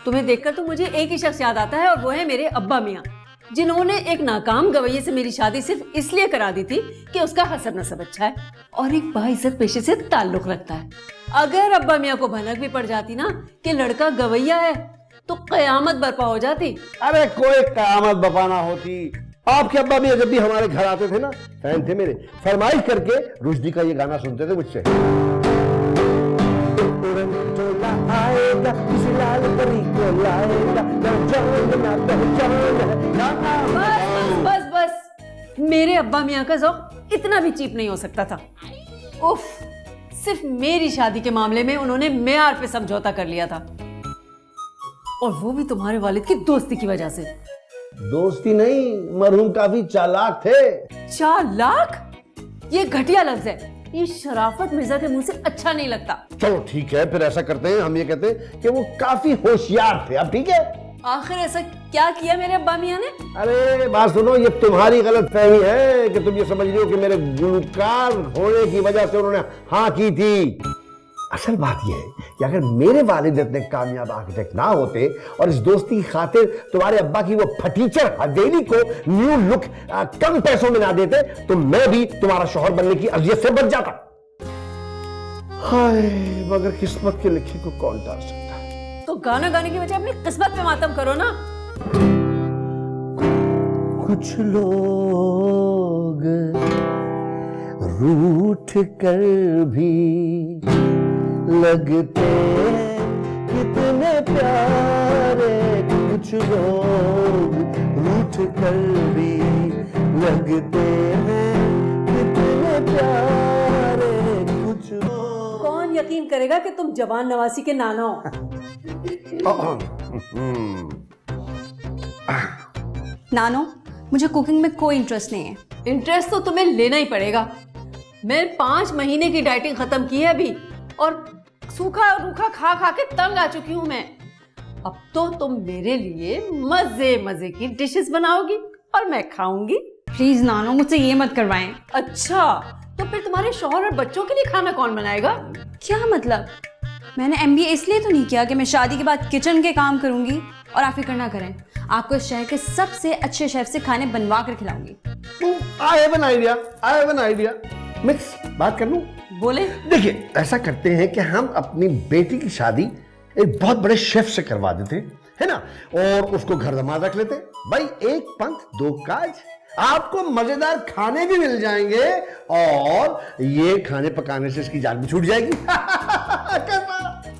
तुम्हें देखकर तो मुझे एक ही शख्स याद आता है और वो है मेरे अब्बा मियाँ, जिन्होंने एक नाकाम गवैये से मेरी शादी सिर्फ इसलिए करा दी थी कि उसका हसब नसब अच्छा है और एक बाइज्जत पेशे से ताल्लुक रखता है। अगर अब्बा मियाँ को भनक भी पड़ जाती ना कि लड़का गवैया है तो कयामत बर्पा हो जाती। अरे कोई कयामत बर्पा ना होती। आपके अब्बा भी जब भी हमारे घर आते थे ना, फैन थे मेरे, फरमाइश करके रुश्दी का ये गाना सुनते थे मुझसे। आएगा किसी लाल परी को लाएगा, बस बस बस, मेरे अब्बा मियाँ का ज़ौक़ इतना भी चीप नहीं हो सकता था। उफ, सिर्फ मेरी शादी के मामले में उन्होंने मेयार पे समझौता कर लिया था, और वो भी तुम्हारे वालिद की दोस्ती की वजह से। दोस्ती नहीं, मरहूम काफी चालाक थे। 4 लाख? ये घटिया लफ्ज है, ये शराफत मिर्जा के मुंह से अच्छा नहीं लगता। चलो ठीक है, फिर ऐसा करते हैं, हम ये कहते हैं कि वो काफी होशियार थे। अब ठीक है, आखिर ऐसा क्या किया मेरे अब्बा मियाँ ने? अरे बात सुनो, ये तुम्हारी गलत फहमी है कि तुम ये समझ रही हो कि मेरे गुलकार होने की वजह से उन्होंने हाँ की थी। असल बात यह है कि अगर मेरे वालिद इतने कामयाब आर्किटेक्ट ना होते और इस दोस्ती की खातिर तुम्हारे अब्बा की वो फटीचर हवेली को न्यू लुक कम पैसों में ना देते, तो मैं भी तुम्हारा शौहर बनने की अजियत से बच जाता। हाय, मगर किस्मत के लिखे को कौन टाल सकता है। तो गाना गाने की वजह अपनी किस्मत पे मातम करो ना। कुछ लोग रूठ कर भी लगते कितने प्यारे, कुछ लोग रूठ कर भी लगते हैं कितने प्यारे, कुछ लोग। कौन यकीन करेगा कि तुम जवान नवासी के नाना हो? नानो, मुझे कुकिंग में कोई इंटरेस्ट नहीं है। इंटरेस्ट तो तुम्हें लेना ही पड़ेगा। मैं 5 महीने की डाइटिंग खत्म की है अभी, और सूखा और रूखा खा खा के तंग आ चुकी हूँ मैं। अब तो तुम मेरे लिए मजे मजे की डिशेस बनाओगी और मैं खाऊंगी। प्लीज नानो, मुझसे ये मत करवाएं। अच्छा, तो फिर तुम्हारे शौहर और बच्चों के लिए खाना कौन बनाएगा? क्या मतलब? मैंने MBA इसलिए तो नहीं किया कि मैं शादी के बाद किचन के काम करूंगी और आप फिक्र ना करें, आपको इस शहर के सबसे अच्छे शेफ से खाने बनवा कर खिलाऊंगी। I have an idea, I have an idea। Mix बात कर लूं? बोले। देखिए, ऐसा करते हैं कि हम अपनी बेटी की शादी एक बहुत बड़े शेफ से करवा देते हैं, है ना, और उसको घर दमाद रख लेते हैं। भाई, एक पंख दो काज, आपको मजेदार खाने भी मिल जाएंगे और ये खाने पकाने से इसकी जान भी छूट जाएगी।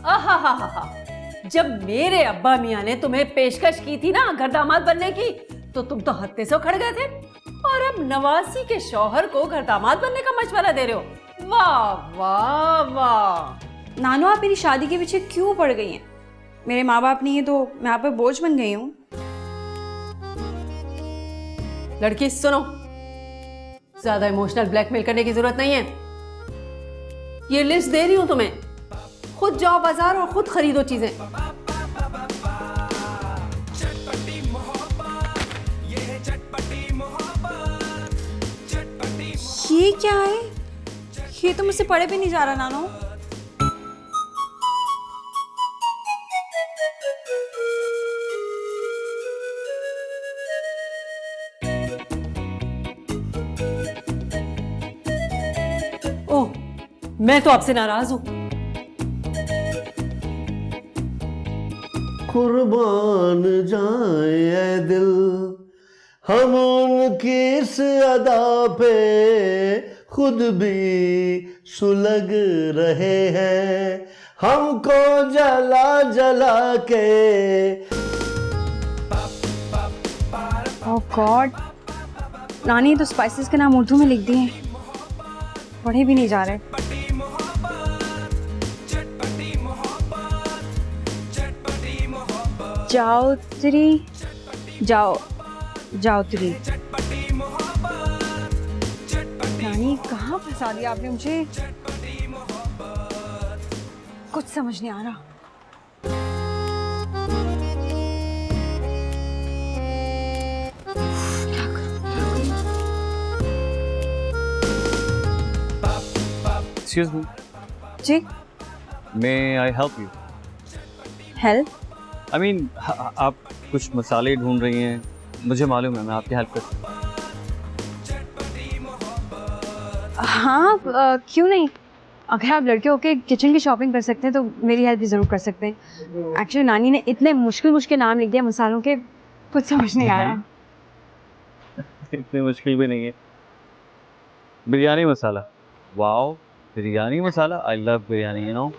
आहा, जब मेरे अब्बा मियाँ ने तुम्हें पेशकश की थी ना घर दामाद बनने की, तो तुम तो हत्ते से उखड़ गए थे, और अब नवासी के शौहर को घर दामाद बनने का मशवरा दे रहे हो। वाह वाह वाह। नानो, आप मेरी शादी के पीछे क्यों पड़ गई हैं? मेरे माँ बाप नहीं है तो मैं आप पे बोझ बन गई हूँ। लड़की सुनो, ज्यादा इमोशनल ब्लैकमेल करने की जरूरत नहीं है। ये लिस्ट दे रही हूं तुम्हें, खुद जाओ बाजार और खुद खरीदो चीजें। ये क्या है? ये तो मुझसे पढ़े भी नहीं जा रहा नानो। ओह, मैं तो आपसे नाराज हूं। कुर्बान जाए ऐ दिल हम उनकी इस अदा पे, खुद भी सुलग रहे हैं हमको जला जला के। ओह गॉड, नानी तो स्पाइसेस के नाम उर्दू में लिख दिए हैं, पढ़े भी नहीं जा रहे। जाओत्री, जाओत्री। नानी, कहाँ फंसा दिया आपने मुझे? कुछ समझ नहीं आ रहा। क्या करूं? Excuse me. जी, may I help you? Help? I mean आप कुछ मसाले ढूंढ रही हैं, मुझे मालूम है, मैं आपकी हेल्प कर सकता हूँ। हाँ, क्यों नहीं। अगर आप लड़के होके किचन की शॉपिंग कर सकते हैं तो मेरी हेल्प भी ज़रूर कर सकते हैं। एक्चुअली नानी ने इतने मुश्किल नाम लिख दिया मसालों के, कुछ समझ नहीं आ रहा। इतनी मुश्किल भी नहीं है। Biryani masala, wow, biryani masala, I love biryani, you know.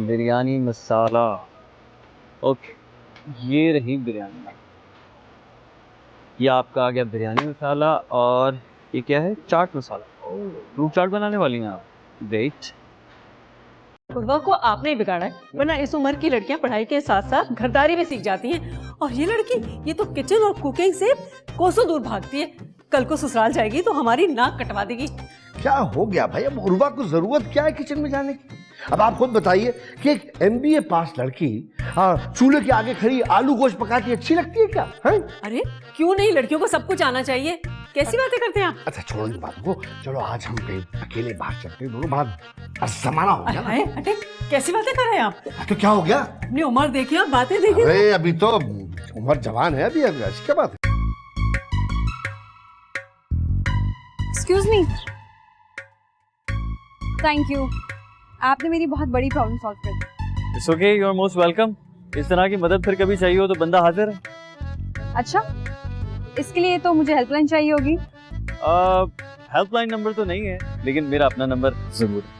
Biryani masala, okay, ये रही बिरयानी। ये आपका आ गया बिरयानी मसाला, और ये क्या है? चाट मसाला। फ्रूट चाट बनाने वाली हैं आप? ग्रेट। उर्वा को आपने ही बिगाड़ा है, वरना इस उम्र की लड़कियां पढ़ाई के साथ साथ घरदारी भी सीख जाती हैं, और ये लड़की ये तो किचन और कुकिंग से कोसों दूर भागती है। कल को ससुराल जाएगी तो हमारी नाक कटवा देगी। क्या हो गया भाई? अब उर्वा को जरूरत क्या है किचन में जाने की? अब आप खुद बताइए कि एक MBA पास लड़की चूल्हे के आगे खड़ी आलू गोश्त पकाती अच्छी लगती है क्या? है? अरे क्यों नहीं, लड़कियों को सब कुछ आना चाहिए। कैसी बातें करते हैं आप? अच्छा छोड़ो इन बातों को, चलो आज हम कहीं अकेले बाहर चलते हैं, दोनों बाहर जमाना हो गया ना। अरे हटे, कैसी बातें कर रहे हैं आप? तो क्या हो गया? अपनी उम्र देखिए, आप बातें देखिए। अरे अभी तो उम्र जवान है, अभी ऐसी क्या बात है? Excuse me. थैंक यू, आपने मेरी बहुत बड़ी प्रॉब्लम सॉल्व कर दी। It's okay, you are most welcome. इस तरह की मदद फिर कभी चाहिए हो तो बंदा हाजिर है। अच्छा, इसके लिए तो मुझे हेल्पलाइन चाहिए होगी। हेल्पलाइन नंबर तो नहीं है, लेकिन मेरा अपना नंबर जरूर है।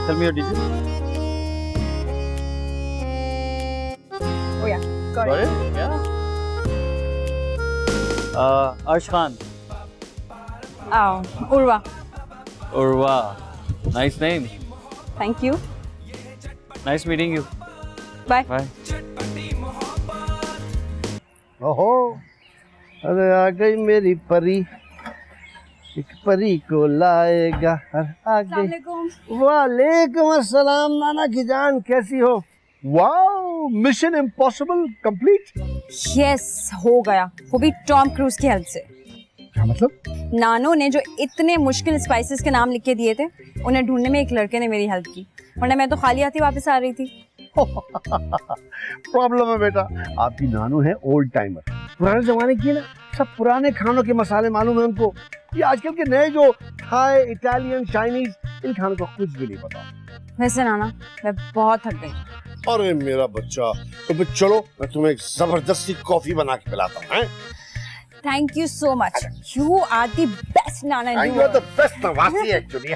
Tell me your details. Oh yeah, got it. Arsh Khan. Urwa. Urwa, nice name. Thank you. Nice meeting you. Bye. Bye. ओहो, अरे आ गई मेरी परी, एक परी को लाएगा हर आ गई। वालेकुम अस्सलाम नाना की जान, कैसी हो? Wow, mission impossible complete. Yes, हो गया, वो भी टॉम क्रूज की हेल्प से। क्या मतलब? नानो ने जो इतने मुश्किल स्पाइसेस के नाम लिख के दिए थे, उन्हें ढूंढने में एक लड़के ने मेरी हेल्प की, वरना मैं तो खाली हाथी वापस आ रही थी। प्रॉब्लम है बेटा, आपकी नानू है ओल्ड टाइमर, पुराने जमाने की है ना, सब पुराने खानों के मसाले मालूम है उनको। ये आजकल के नए जो थाई, इटालियन, चाइनीज, इन खानों का कुछ भी नहीं पता। वैसे नाना, मैं बहुत थक गई। अरे मेरा बच्चा, तो फिर चलो मैं तुम्हें एक जबरदस्ती कॉफी बना के पिलाता हूँ। Thank you so much, you are the best nana. You are the best नवासी एक्चुअली।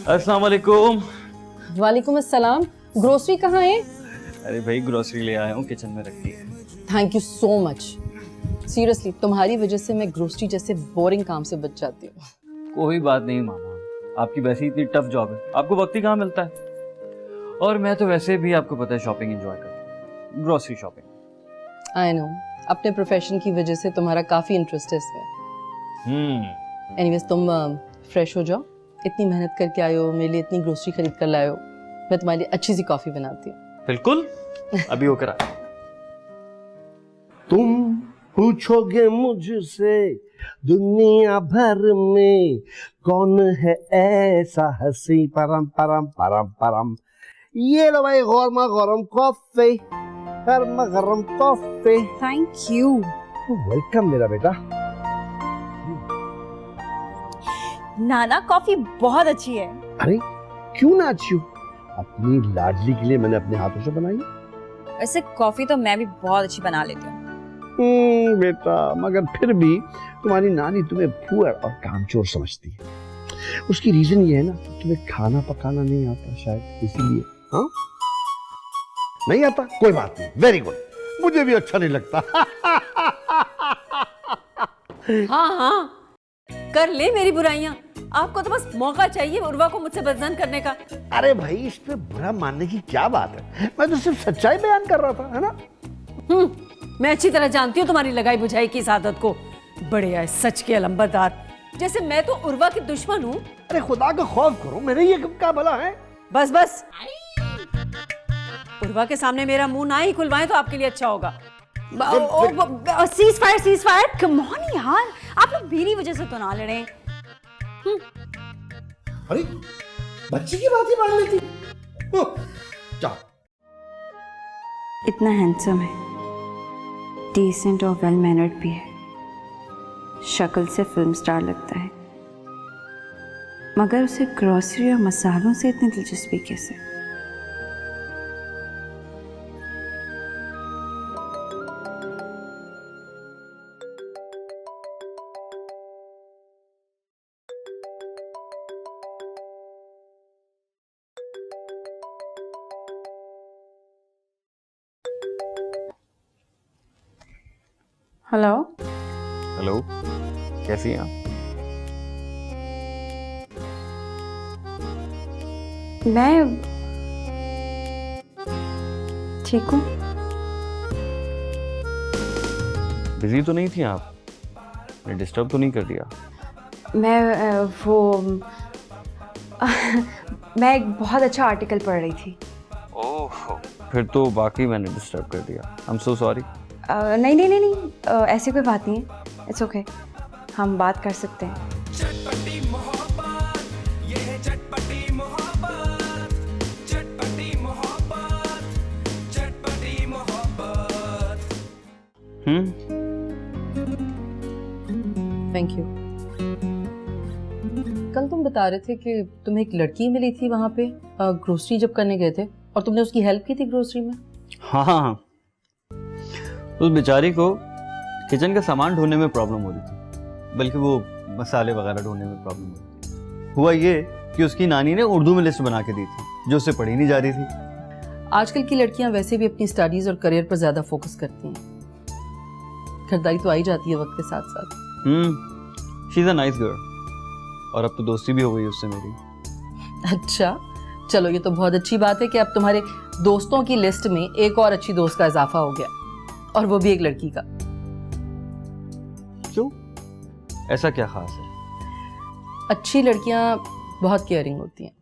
अस्सलाम वालेकुम। वालेकुम अस्सलाम। ग्रोसरी कहाँ है? अरे भाई, ग्रोसरी ले आया हूँ, किचन में रखी है। Thank you so much. Seriously तुम्हारी वजह से मैं ग्रोसरी जैसे बोरिंग काम से बच जाती हूँ। कोई बात नहीं मामा, आपकी वैसे इतनी टफ जॉब है, आपको वक्त ही कहाँ मिलता है। और मैं तो वैसे भी आपको पता है शॉपिंग एंजॉय करता हूँ, ग्रोसरी शॉपिंग। आई नो, अपने प्रोफेशन की वजह से तुम्हारा काफी इंटरेस्ट है इसमें। एनीवेज, तुम फ्रेश हो जाओ, इतनी मेहनत करके आए हो, मेरे लिए इतनी ग्रोसरी खरीद कर लाए हो, मैं तुम्हारे लिए अच्छी सी कॉफी बनाती हूँ। बिल्कुल, अभी वो करा। तुम पूछोगे मुझसे दुनिया भर में कौन है ऐसा हंसी, परम परम परम परम। ये लो भाई गरमा गरम कॉफी, गरमा गरम कॉफी। Thank you. वेलकम मेरा बेटा। नाना, कॉफी बहुत अच्छी है। अरे क्यों ना अच्छी हो, अपनी लाडली के लिए मैंने अपने हाथों से बनाई। वैसे कॉफी तो मैं भी बहुत अच्छी बना लेती हूँ। बेटा, मगर फिर भी तुम्हारी नानी तुम्हें पुअर और कामचोर समझती है। उसकी रीजन ये है ना, तुम्हें खाना पकाना नहीं आता शायद, इसीलिए। हाँ, नहीं आता, कोई बात नहीं, वेरी गुड, मुझे भी अच्छा नहीं लगता। हाँ हाँ, कर ले मेरी बुराइयां। आपको तो बस मौका चाहिए उर्वा को मुझसे बदनाम करने का। अरे भाई, इस पे बुरा मानने की क्या बात है, मैं तो सिर्फ सच्चाई बयान कर रहा था, है ना। मैं अच्छी तरह जानती हूँ तुम्हारी लगाई बुझाई की इस आदत को। बड़े आए सच के अलंबरदार, जैसे मैं तो उर्वा की दुश्मन हूँ। अरे खुदा का खौफ करो, मेरे ये क्या भला है। बस बस, उर्वा के सामने मेरा मुंह ना ही खुलवाएं तो आपके लिए अच्छा होगा। Cease fire, cease fire, come on यार, आप लोग मेरी वजह से तो ना लड़े। अरे बच्ची की बात ही मान लेती। जाओ। इतना हैंडसम है, डिसेंट और वेल मैनर्ड भी है, शक्ल से फिल्म स्टार लगता है, मगर उसे ग्रोसरी और मसालों से इतनी दिलचस्पी कैसे? हेलो। हेलो, कैसी हैं आप? मैं ठीक हूँ। बिजी तो नहीं थी आप? मैं डिस्टर्ब तो नहीं कर दिया? मैं मैं एक बहुत अच्छा आर्टिकल पढ़ रही थी। ओह, फिर तो बाकी मैंने डिस्टर्ब कर दिया। I am so sorry. नहीं नहीं नहीं नहीं, ऐसी कोई बात नहीं है, इट्स ओके, हम बात कर सकते हैं। चटपटी मोहब्बत, ये है चटपटी मोहब्बत, चटपटी मोहब्बत, चटपटी मोहब्बत। Thank you. कल तुम बता रहे थे कि तुम्हें एक लड़की मिली थी वहां पे ग्रोसरी जब करने गए थे, और तुमने उसकी हेल्प की थी ग्रोसरी में। हाँ हाँ हाँ, उस बेचारी को किचन का सामान ढूंढने में प्रॉब्लम हो रही थी, बल्कि वो मसाले वगैरह ढूंढने में प्रॉब्लम हो रही थी। हुआ ये कि उसकी नानी ने उर्दू में लिस्ट बना के दी थी जो उसे पढ़ी नहीं जा रही थी। आजकल की लड़कियां वैसे भी अपनी स्टडीज और करियर पर ज्यादा फोकस करती हैं, खरीदारी तो आई जाती है वक्त के साथ साथ। She is a nice girl, और अब तो दोस्ती भी हो गई उससे मेरी। अच्छा, चलो ये तो बहुत अच्छी बात है कि अब तुम्हारे दोस्तों की लिस्ट में एक और अच्छी दोस्त का इजाफा हो गया, और वो भी एक लड़की का। क्यों, ऐसा क्या खास है? अच्छी लड़कियां बहुत केयरिंग होती हैं।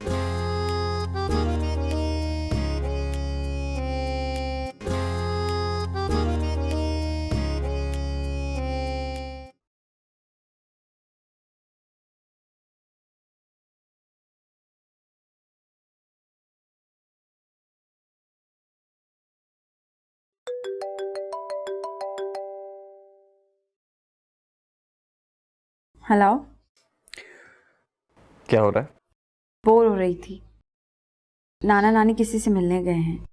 हेलो। क्या हो रहा है? बोर हो रही थी, नाना नानी किसी से मिलने गए हैं।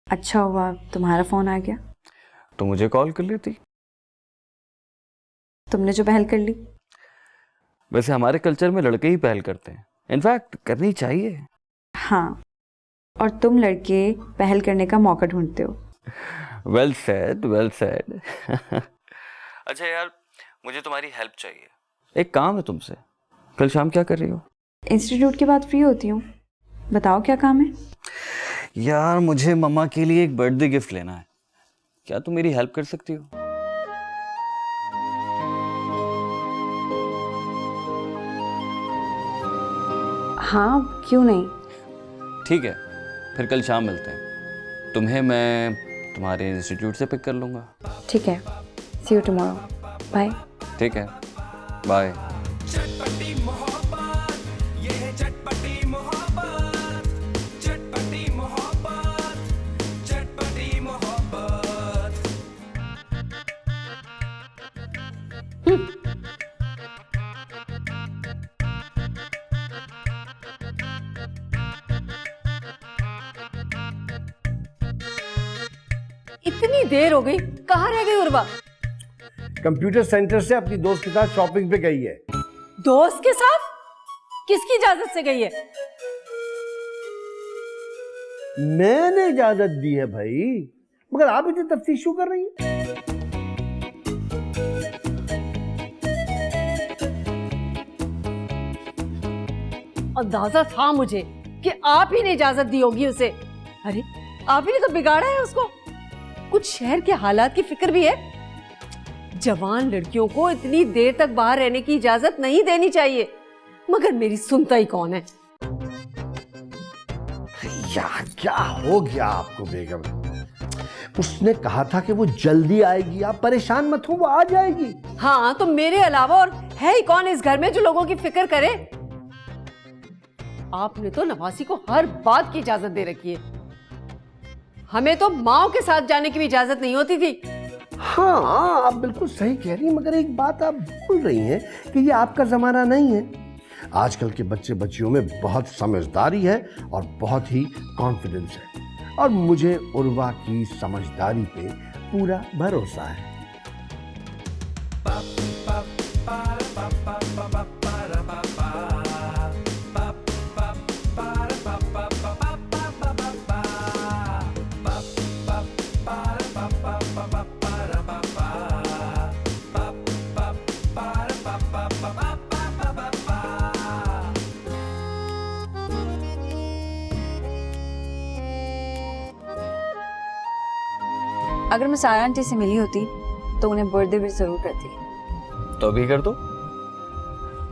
अच्छा हुआ तुम्हारा फोन आ गया। तो मुझे कॉल कर लेती। तुमने जो पहल कर ली। वैसे हमारे कल्चर में लड़के ही पहल करते हैं, इनफैक्ट करनी चाहिए। हाँ, और तुम लड़के पहल करने का मौका ढूंढते हो। Well said, well said. अच्छा यार, मुझे तुम्हारी हेल्प चाहिए। एक काम है तुमसे। कल शाम क्या कर रही हो? इंस्टीट्यूट के बाद फ्री होती हूँ, बताओ क्या काम है। यार, मुझे मम्मा के लिए एक बर्थडे गिफ्ट लेना है, क्या तुम मेरी हेल्प कर सकती हो? हाँ, क्यों नहीं। ठीक है, फिर कल शाम मिलते हैं। तुम्हें मैं तुम्हारे इंस्टीट्यूट से पिक कर लूँगा। ठीक है, सी यू टुमारो, बाय। ठीक है, बाय। चटपटी मोहब्बत, ये है चटपटी मोहब्बत, चटपटी मोहब्बत, चटपटी मोहब्बत। इतनी देर हो गई, कहाँ रह गई उर्वा? कंप्यूटर सेंटर से अपनी दोस्त के साथ शॉपिंग पे गई है। दोस्त के साथ? किसकी इजाजत से गई है? मैंने इजाजत दी है भाई, मगर आप इतनी तफ्तीश क्यों कर रही हैं? अंदाजा था मुझे कि आप ही ने इजाजत दी होगी उसे। अरे, आप ही ने तो बिगाड़ा है उसको। कुछ शहर के हालात की फिक्र भी है। जवान लड़कियों को इतनी देर तक बाहर रहने की इजाजत नहीं देनी चाहिए, मगर मेरी सुनता ही कौन है। यार क्या हो गया आपको बेगम? उसने कहा था कि वो जल्दी आएगी, आप परेशान मत हो, वो आ जाएगी। हाँ, तो मेरे अलावा और है ही कौन इस घर में जो लोगों की फिक्र करे? आपने तो नवासी को हर बात की इजाजत दे रखी है। हमें तो माओ के साथ जाने की भी इजाजत नहीं होती थी। हाँ, आप बिल्कुल सही कह रही हैं, मगर एक बात आप भूल रही हैं कि ये आपका जमाना नहीं है। आजकल के बच्चे बच्चियों में बहुत समझदारी है और बहुत ही कॉन्फिडेंस है, और मुझे उर्वा की समझदारी पे पूरा भरोसा है। अगर मैं सारा आंटी से मिली होती तो उन्हें बर्थडे विश जरूर करती। तो अभी कर दो,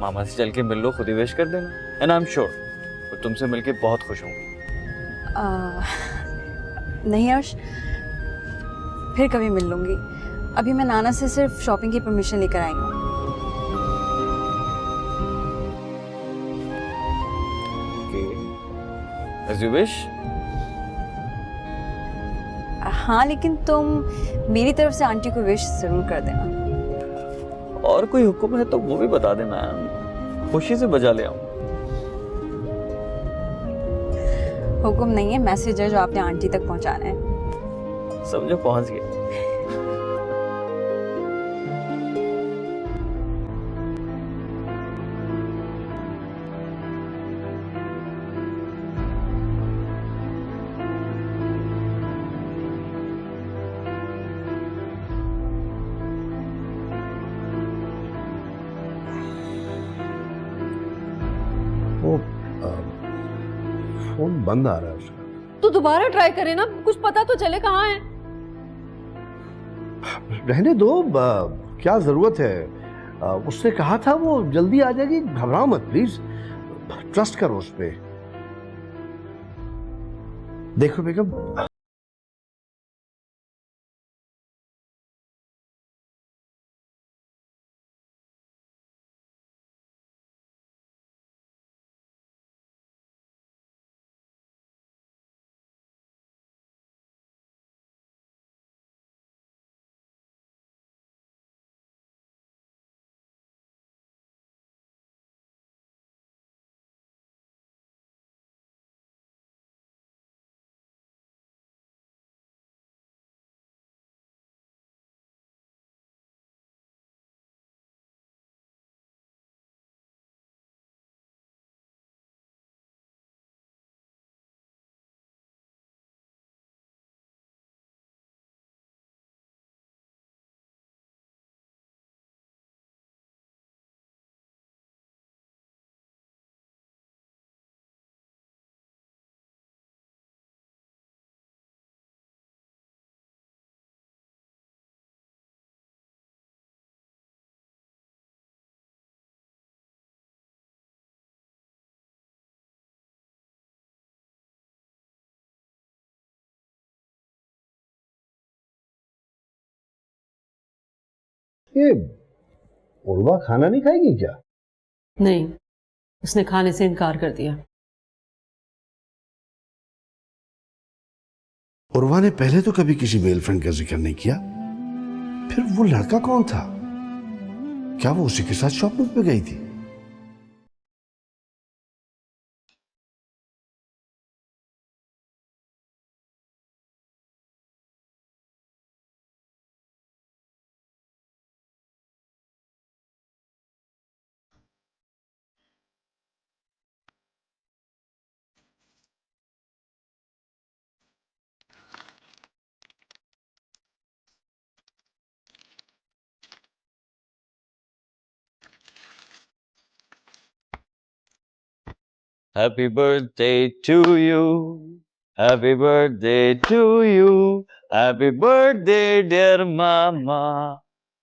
मामा से चल के मिल लो, खुद ही विश कर देना, एंड आई एम श्योर वो तुमसे मिलके बहुत खुश होंगे। नहीं अर्श, फिर कभी मिल लूंगी। अभी मैं नाना से सिर्फ शॉपिंग की परमिशन लेकर आई हूँ। As you wish। हाँ, लेकिन तुम मेरी तरफ से आंटी को विश जरूर कर देना। और कोई हुक्म है तो वो भी बता देना, खुशी से बजा ले आऊं। हुक्म नहीं है, मैसेज है जो आपने आंटी तक पहुंचाना है। समझो पहुंच गए। वो फोन बंद आ रहा है उसका। तो दोबारा ट्राई करे ना, कुछ पता तो चले कहाँ है। रहने दो, क्या जरूरत है। उसने कहा था वो जल्दी आ जाएगी, घबराओ मत प्लीज, ट्रस्ट करो उस पे। देखो बेगम, ये उर्वा खाना नहीं खाएगी क्या? नहीं, उसने खाने से इनकार कर दिया। उर्वा ने पहले तो कभी किसी मेल फ्रेंड का जिक्र नहीं किया, फिर वो लड़का कौन था? क्या वो उसी के साथ शॉपिंग पे गई थी? Happy birthday to you. Happy birthday to you. Happy birthday, dear mama.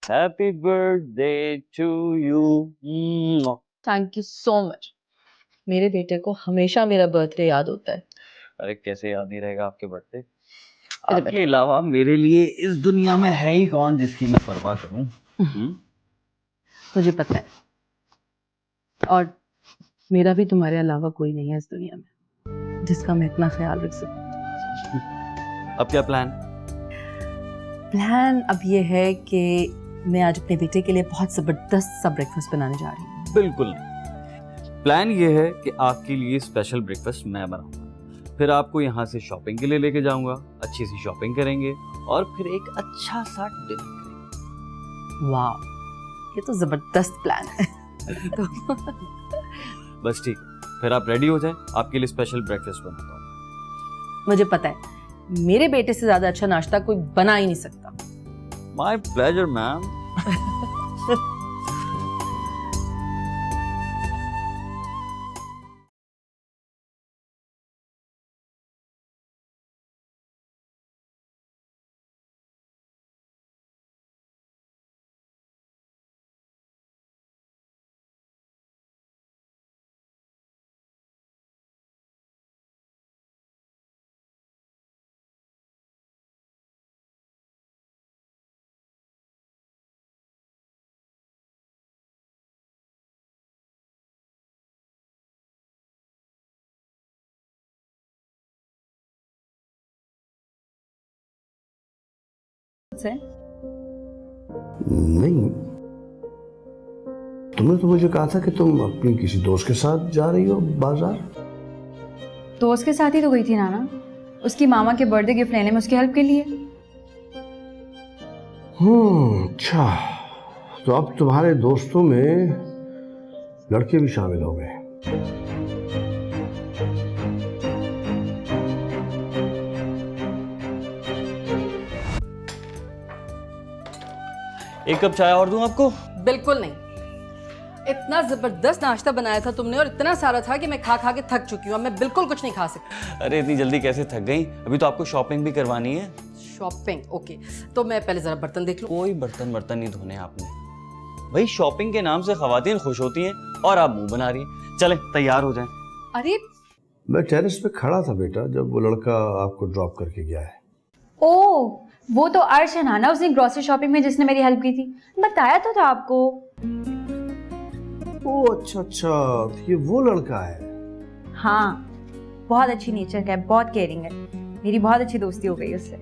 Happy birthday to you. Thank you so much. मेरे बेटे को हमेशा मेरा बर्थडे याद होता है। अरे कैसे याद नहीं रहेगा आपके बर्थडे? आपके अलावा मेरे लिए इस दुनिया में है ही कौन जिसकी मैं परवाह करूं? मुझे पता है, और मेरा भी तुम्हारे अलावा कोई नहीं है इस दुनिया में जिसका मैं इतना ख्याल रख सकूं। अब क्या प्लान? प्लान अब ये है कि मैं आज अपने बेटे के लिए बहुत जबरदस्त सा ब्रेकफास्ट बनाने जा रही हूँ। बिल्कुल। प्लान ये है कि आपके लिए स्पेशल ब्रेकफास्ट मैं बनाऊंगा, फिर आपको यहाँ से शॉपिंग के लिए लेके जाऊंगा, अच्छी सी शॉपिंग करेंगे और फिर एक अच्छा सा डिनर करेंगे। वाह, ये तो जबरदस्त प्लान है। तो बस ठीक है, फिर आप रेडी हो जाएं, आपके लिए स्पेशल ब्रेकफास्ट बनाता हूँ। मुझे पता है मेरे बेटे से ज्यादा अच्छा नाश्ता कोई बना ही नहीं सकता। My pleasure ma'am. नहीं, तुमने तो मुझे कहा था कि तुम अपनी किसी दोस्त के साथ जा रही हो बाजार। दोस्त के साथ ही तो गई थी नाना, उसकी मामा के बर्थडे गिफ्ट लेने में उसकी हेल्प के लिए। अच्छा, तो अब तुम्हारे दोस्तों में लड़के भी शामिल हो गए। एक कप चाय और दूं आपको? बिल्कुल नहीं, इतना जबरदस्त नाश्ता बनाया था तुमने और इतना सारा था कि मैं खा खा के थक चुकी हूँ। मैं बिल्कुल कुछ नहीं खा सकती। अरे इतनी जल्दी कैसे थक गई? अभी तो आपको शॉपिंग भी करवानी है। शॉपिंग? ओके, तो मैं पहले जरा बर्तन देख लूं। कोई बर्तन नहीं धोने आपने। भाई शॉपिंग के नाम से खवातीन खुश होती हैं और आप मुंह बना रही हैं। चलें तैयार हो जाएं। अरे मैं टेरेस पे खड़ा था बेटा जब वो लड़का आपको ड्रॉप करके गया है। ओ, वो तो अर्श है नाना, उसने ग्रोसरी शॉपिंग में जिसने मेरी हेल्प की थी। बताया तो था आपको। ओ अच्छा, तो ये वो लड़का है। हाँ, बहुत अच्छी नेचर का है, बहुत केयरिंग है। मेरी बहुत अच्छी दोस्ती हो गई उससे।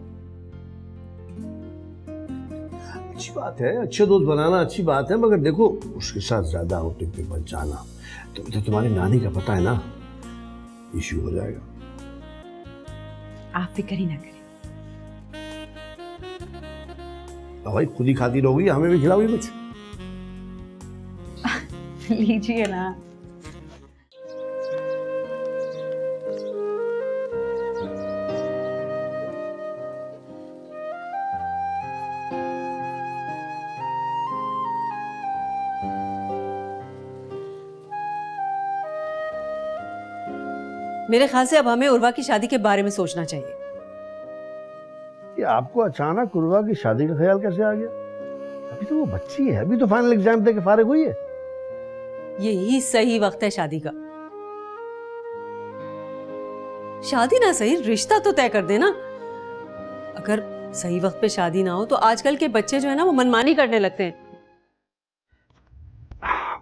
अच्छी बात है, अच्छे दोस्त बनाना अच्छी बात है, मगर देखो उसके साथ ज्यादा आउटिंग पे मत जाना। तो तुम्हारी नानी का पता है ना, इश्यू हो जाएगा। आप फिक्र ही ना करें। भाई खुद ही खाती रहोगी, हमें भी खिलाओगी कुछ? लीजिए ना। मेरे ख्याल से अब हमें उर्वा की शादी के बारे में सोचना चाहिए। ये आपको अचानक उर्वा की शादी का ख्याल कैसे आ गया? अभी तो वो बच्ची है, अभी तो फाइनल एग्जाम दे के फारिग हुई है। यही सही वक्त है शादी का। शादी ना सही, रिश्ता तो तय कर देना। अगर सही वक्त पे शादी ना हो तो आजकल के बच्चे जो है ना वो मनमानी करने लगते हैं।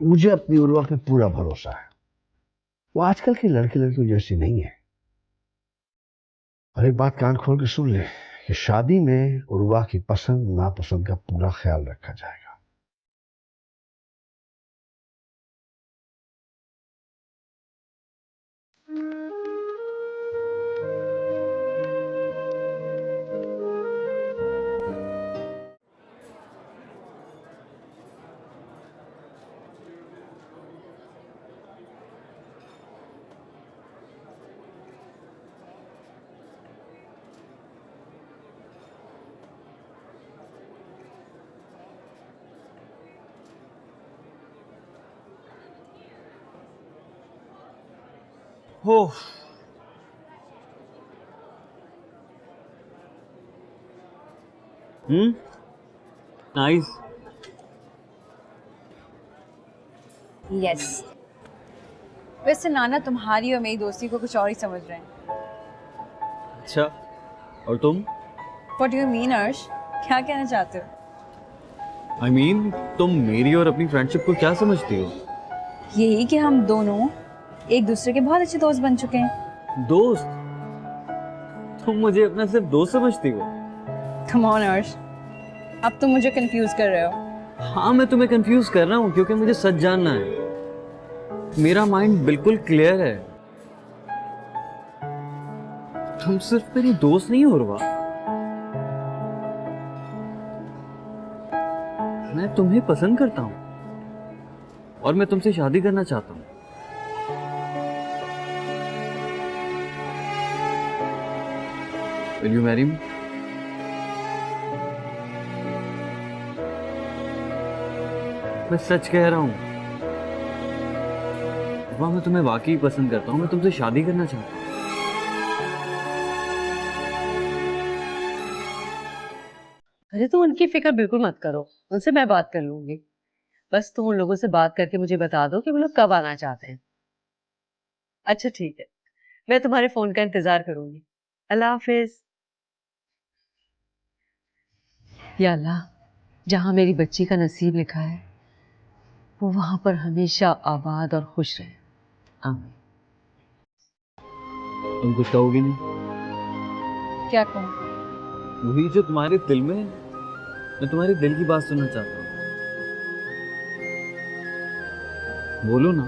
मुझे अपनी उर्वा पे पूरा भरोसा है, वो आजकल की लड़कियों जैसी नहीं है। और एक बात कान खोल के सुन ले कि शादी में उर्वा की पसंद नापसंद का पूरा ख्याल रखा जाएगा। हो नाइस। यस। वैसे नाना तुम्हारी और मेरी दोस्ती को कुछ और ही समझ रहे हैं। अच्छा, और तुम? What do you mean, अर्श? क्या कहना चाहते हो? I mean, तुम मेरी और अपनी फ्रेंडशिप को क्या समझती हो? यही कि हम दोनों एक दूसरे के बहुत अच्छे दोस्त बन चुके हैं। दोस्त? तुम मुझे अपना सिर्फ दोस्त समझती हो? Come on, अर्श, अब तुम मुझे कंफ्यूज कर रहे हो। हाँ, मैं तुम्हें कंफ्यूज कर रहा हूँ क्योंकि मुझे सच जानना है। मेरा माइंड बिल्कुल क्लियर है। तुम सिर्फ मेरी दोस्त नहीं हो रवा, मैं तुम्हें पसंद करता हूँ और मैं तुमसे शादी करना चाहता हूँ। Will you marry me? मैं सच कह रहा हूँ, वाह, मैं तुम्हें वाकई पसंद करता हूँ। मैं तुमसे शादी करना चाहता हूँ। अरे तुम उनकी फिक्र बिल्कुल मत करो, उनसे मैं बात कर लूंगी। बस तुम उन लोगों से बात करके मुझे बता दो कि वो लोग कब आना चाहते हैं। अच्छा ठीक है, मैं तुम्हारे फोन का इंतजार करूंगी। अल्लाह हाफिज। या अल्लाह, जहां मेरी बच्ची का नसीब लिखा है वो वहां पर हमेशा आबाद और खुश रहे। आमीन। तुम कुछ कहोगी नहीं? क्या कहूँ? वही जो तुम्हारे दिल में है। मैं तुम्हारे दिल की बात सुनना चाहता हूँ। बोलो ना,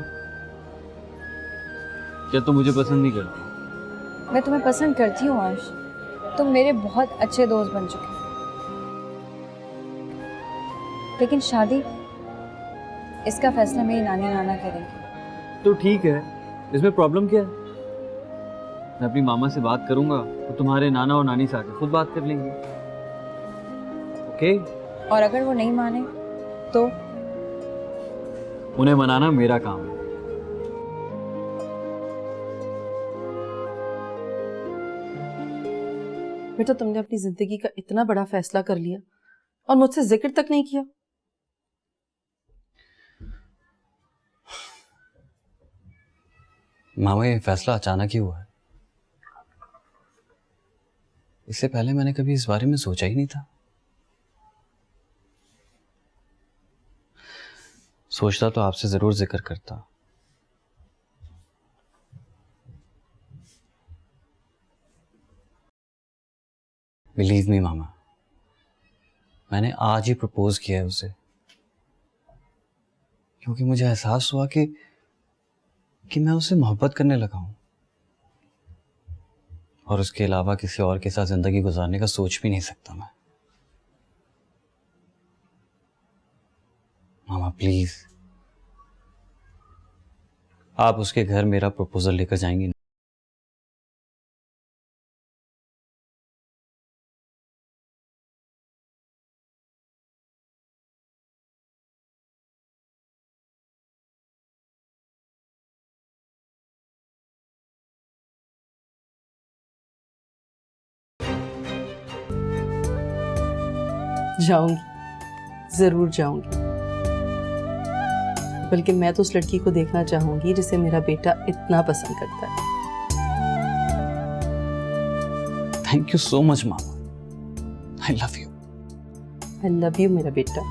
क्या तुम मुझे पसंद नहीं करती? मैं तुम्हें पसंद करती हूँ अर्श, तुम मेरे बहुत अच्छे दोस्त बन चुके हो। लेकिन शादी, इसका फैसला मेरी नानी नाना करेंगे। तो ठीक है, इसमें प्रॉब्लम क्या है? मैं अपनी मामा से बात करूंगा तो तुम्हारे नाना और नानी से आके खुद बात कर लेंगे। ओके? और अगर वो नहीं माने तो? उन्हें मनाना मेरा काम है। बेटा, तुमने अपनी जिंदगी का इतना बड़ा फैसला कर लिया और मुझसे जिक्र तक नहीं किया। मामा, ये फैसला अचानक ही हुआ है। इससे पहले मैंने कभी इस बारे में सोचा ही नहीं था। सोचता तो आपसे जरूर जिक्र करता। बिलीव मी मामा, मैंने आज ही प्रपोज किया है उसे, क्योंकि मुझे एहसास हुआ कि मैं उसे मोहब्बत करने लगा हूं और उसके अलावा किसी और के साथ जिंदगी गुजारने का सोच भी नहीं सकता मैं। मामा प्लीज, आप उसके घर मेरा प्रपोजल लेकर जाएंगी? जाऊंगी, जरूर जाऊंगी। बल्कि मैं तो उस लड़की को देखना चाहूंगी जिसे मेरा बेटा इतना पसंद करता है। Thank you so much mama, I love you. I love you मेरा बेटा।